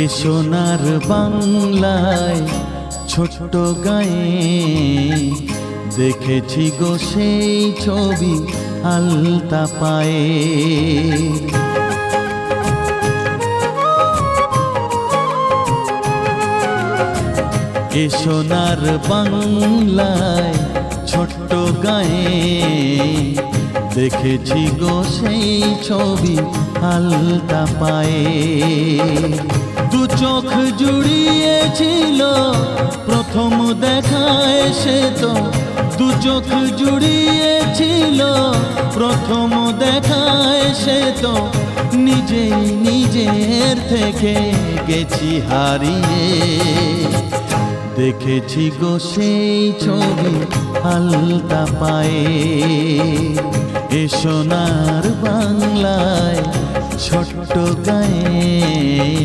এ সোনার বাংলায় ছোট্ট গায়ে দেখেছি গো সেই ছবি আলতা পায়ে। এ সোনার বাংলায় ছোট্ট গায়ে দেখেছি গো সেই ছবি আলতা পায়ে। দু চোখ জুড়িয়েছিল প্রথম দেখায় সে তো, দু চোখ জুড়িয়েছিল প্রথম দেখায় সে তো, নিজেই নিজের থেকে গেছি হারিয়ে। দেখেছি গো সেই ছবি আলতা পায়ে। এ সোনার বাংলায় ছোট্ট গায়ে।